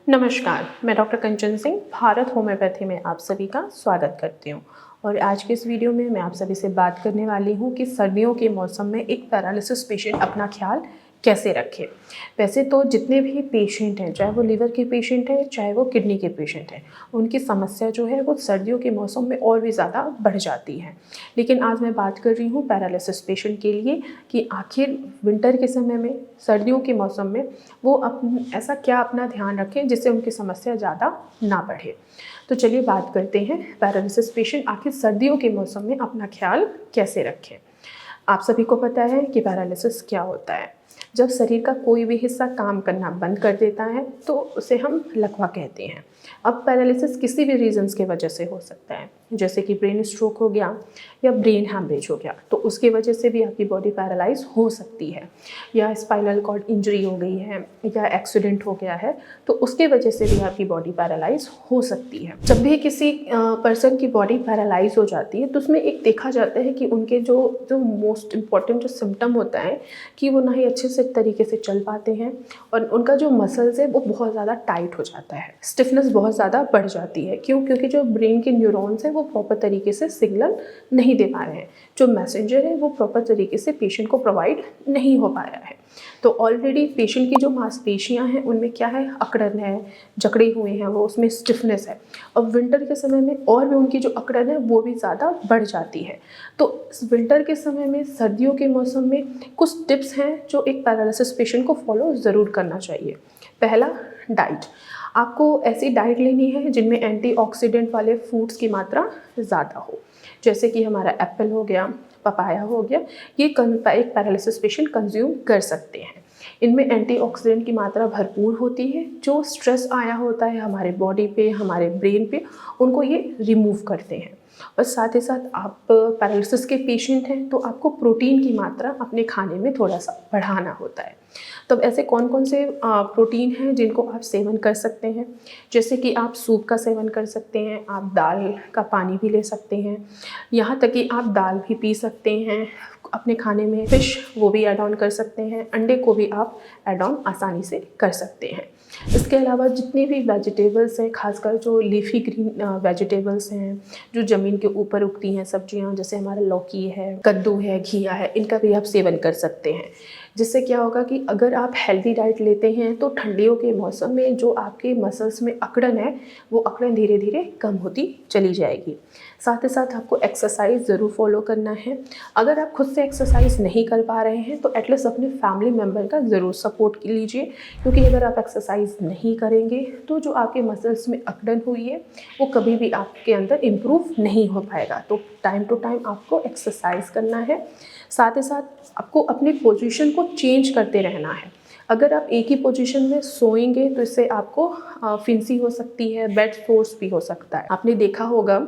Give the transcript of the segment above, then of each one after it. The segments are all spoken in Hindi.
नमस्कार, मैं डॉक्टर कंचन सिंह भारत होम्योपैथी में आप सभी का स्वागत करती हूँ। और आज के इस वीडियो में मैं आप सभी से बात करने वाली हूँ कि सर्दियों के मौसम में एक पैरालिसिस पेशेंट अपना ख्याल कैसे रखे। वैसे तो जितने भी पेशेंट हैं, चाहे वो लिवर के पेशेंट हैं, चाहे वो किडनी के पेशेंट हैं, उनकी समस्या जो है वो सर्दियों के मौसम में और भी ज़्यादा बढ़ जाती है। लेकिन आज मैं बात कर रही हूँ पैरालिसिस पेशेंट के लिए कि आखिर विंटर के समय में, सर्दियों के मौसम में वो ऐसा क्या अपना ध्यान रखें जिससे उनकी समस्या ज़्यादा ना बढ़े। तो चलिए बात करते हैं पैरालिसिस पेशेंट आखिर सर्दियों के मौसम में अपना ख्याल कैसे रखें। आप सभी को पता है कि पैरालिसिस क्या होता है। जब शरीर का कोई भी हिस्सा काम करना बंद कर देता है तो उसे हम लकवा कहते हैं। अब पैरालिसिस किसी भी रीजंस की वजह से हो सकता है, जैसे कि ब्रेन स्ट्रोक हो गया या ब्रेन हैमरेज हो गया, तो उसकी वजह से भी आपकी बॉडी पैरालाइज हो सकती है, या स्पाइनल कॉर्ड इंजरी हो गई है या एक्सीडेंट हो गया है तो उसके वजह से भी आपकी बॉडी पैरालाइज हो सकती है। जब भी किसी पर्सन की बॉडी पैरालाइज हो जाती है तो उसमें एक देखा जाता है कि उनके जो मोस्ट इम्पॉर्टेंट जो सिम्टम होता है कि वो ना ही अच्छे से तरीके से चल पाते हैं और उनका जो मसल्स है वो बहुत ज़्यादा टाइट हो जाता है, स्टिफनेस बहुत ज़्यादा बढ़ जाती है। क्यों? क्योंकि जो ब्रेन के न्यूरॉन्स हैं वो प्रॉपर तरीके से सिग्नल नहीं दे पा रहे हैं, जो मैसेंजर है वो प्रॉपर तरीके से पेशेंट को प्रोवाइड नहीं हो पाया है। तो ऑलरेडी पेशेंट की जो मांसपेशियां हैं उनमें क्या है, अकड़न है, जकड़े हुए हैं वो, उसमें स्टिफनेस है। अब विंटर के समय में और भी उनकी जो अकड़न है वो भी ज़्यादा बढ़ जाती है। तो इस विंटर के समय में, सर्दियों के मौसम में कुछ टिप्स हैं जो एक पैरालिसिस पेशेंट को फॉलो ज़रूर करना चाहिए। पहला, डाइट। आपको ऐसी डाइट लेनी है जिनमें एंटीऑक्सीडेंट वाले फूड्स की मात्रा ज़्यादा हो, जैसे कि हमारा एप्पल हो गया, पपाया हो गया, ये एक पैरालिसिस पेशेंट कंज्यूम कर सकते हैं। इनमें एंटीऑक्सीडेंट की मात्रा भरपूर होती है, जो स्ट्रेस आया होता है हमारे बॉडी पे, हमारे ब्रेन पे, उनको ये रिमूव करते हैं। और साथ ही साथ आप पैरालिसिस के पेशेंट हैं तो आपको प्रोटीन की मात्रा अपने खाने में थोड़ा सा बढ़ाना होता है। तब ऐसे कौन कौन से प्रोटीन हैं जिनको आप सेवन कर सकते हैं, जैसे कि आप सूप का सेवन कर सकते हैं, आप दाल का पानी भी ले सकते हैं, यहाँ तक कि आप दाल भी पी सकते हैं अपने खाने में। फिश वो भी ऐड ऑन कर सकते हैं, अंडे को भी आप ऐड ऑन आसानी से कर सकते हैं। इसके अलावा जितनी भी वेजिटेबल्स हैं, खासकर जो लीफी ग्रीन वेजिटेबल्स हैं, जो ज़मीन के ऊपर उगती हैं सब्जियां, जैसे हमारा लौकी है, कद्दू है, घिया है, इनका भी आप सेवन कर सकते हैं। जिससे क्या होगा कि अगर आप हेल्दी डाइट लेते हैं तो ठंडियों के मौसम में जो आपके मसल्स में अकड़न है वो अकड़न धीरे धीरे कम होती चली जाएगी। साथ ही साथ आपको एक्सरसाइज ज़रूर फॉलो करना है। अगर आप खुद से एक्सरसाइज नहीं कर पा रहे हैं तो एटलीस्ट अपने फैमिली मेम्बर का ज़रूर सपोर्ट लीजिए, क्योंकि अगर आप एक्सरसाइज नहीं करेंगे तो जो आपके मसल्स में अकड़न हुई है वो कभी भी आपके अंदर इम्प्रूव नहीं हो पाएगा। तो टाइम टू टाइम आपको एक्सरसाइज करना है। साथ ही साथ आपको अपनी पोजीशन को चेंज करते रहना है। अगर आप एक ही पोजीशन में सोएंगे तो इससे आपको फिंसी हो सकती है, बेड सोर्स भी हो सकता है। आपने देखा होगा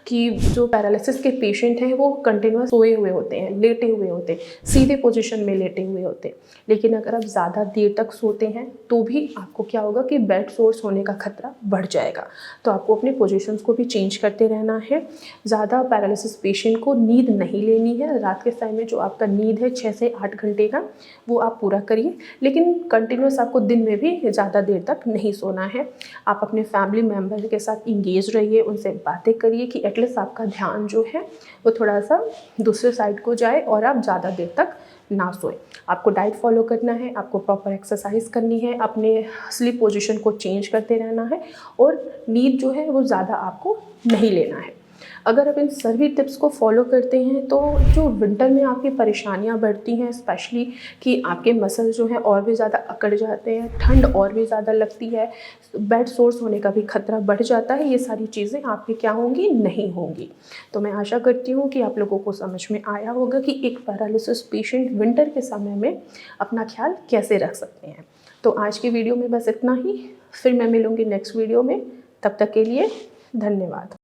कि जो पैरालिसिस के पेशेंट हैं वो कंटिन्यूअस सोए हुए होते हैं, लेटे हुए होते हैं, सीधे पोजीशन में लेटे हुए होते हैं। लेकिन अगर आप ज़्यादा देर तक सोते हैं तो भी आपको क्या होगा कि बेड सोर्स होने का खतरा बढ़ जाएगा। तो आपको अपने पोजीशंस को भी चेंज करते रहना है। ज़्यादा पैरालिसिस पेशेंट को नींद नहीं लेनी है। रात के टाइम में जो आपका नींद है 6 से 8 घंटे का, वो आप पूरा करिए, लेकिन कंटिन्यूस आपको दिन में भी ज़्यादा देर तक नहीं सोना है। आप अपने फैमिली मेम्बर के साथ इंगेज रहिए, उनसे बातें करिए कि एटलीस्ट आपका ध्यान जो है वो थोड़ा सा दूसरे साइड को जाए और आप ज़्यादा देर तक ना सोएं। आपको डाइट फॉलो करना है, आपको प्रॉपर एक्सरसाइज करनी है, अपने स्लीप पोजीशन को चेंज करते रहना है और नींद जो है वो ज़्यादा आपको नहीं लेना है। अगर आप इन सभी टिप्स को फॉलो करते हैं तो जो विंटर में आपकी परेशानियां बढ़ती हैं, स्पेशली कि आपके मसल जो हैं और भी ज़्यादा अकड़ जाते हैं, ठंड और भी ज़्यादा लगती है, बेड सोर्स होने का भी खतरा बढ़ जाता है, ये सारी चीज़ें आपकी क्या होंगी, नहीं होंगी। तो मैं आशा करती हूँ कि आप लोगों को समझ में आया होगा कि एक पैरालिसिस पेशेंट विंटर के समय में अपना ख्याल कैसे रख सकते हैं। तो आज की वीडियो में बस इतना ही, फिर मैं मिलूँगी नेक्स्ट वीडियो में। तब तक के लिए धन्यवाद।